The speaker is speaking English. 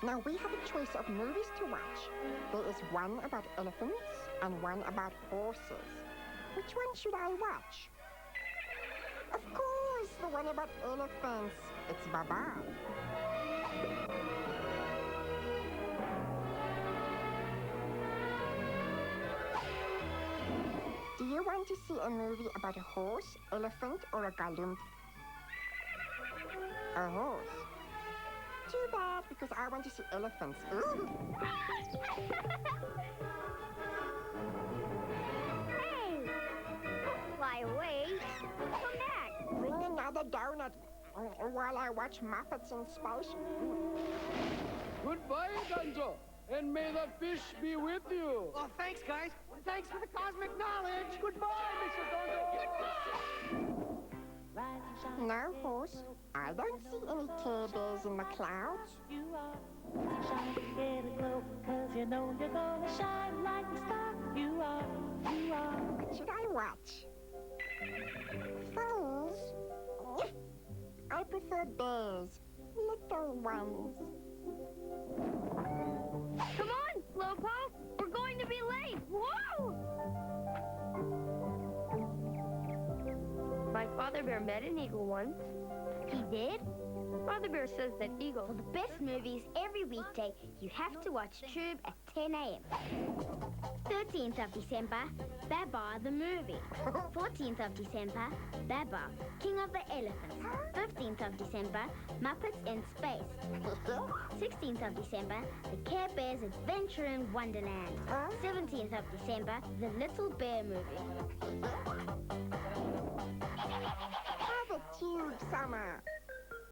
Now we have a choice of movies to watch. There is one about elephants and one about horses. Which one should I watch? Of course, the one about elephants. It's Barbar. Do you want to see a movie about a horse, elephant, or a galumph? A horse. Too bad, because I want to see elephants. Ooh. Hey! Don't fly away. Come back. Bring another donut while I watch Muppets in space. Goodbye, Ganjo, and may the fish be with you. Oh, thanks, guys. Thanks for the cosmic knowledge. Goodbye, Mr. Ganjo. No, horse. I don't see any Care Bears in the clouds. You are shine to get a glow, 'cause you know you're gonna shine like the star. You are. What should I watch? Foals? I prefer bears. Little ones. Come on, Slowpoke. We're going to be late. Whoa! My father bear met an eagle once. He did? Father bear says that For eagles... the best movies every weekday, you have to watch Tube at 10 a.m. 13th of December, Barbar the movie. 14th of December, Barbar, King of the Elephants. 15th of December, Muppets in Space. 16th of December, the Care Bears Adventure in Wonderland. 17th of December, the Little Bear movie. Have a Tube summer.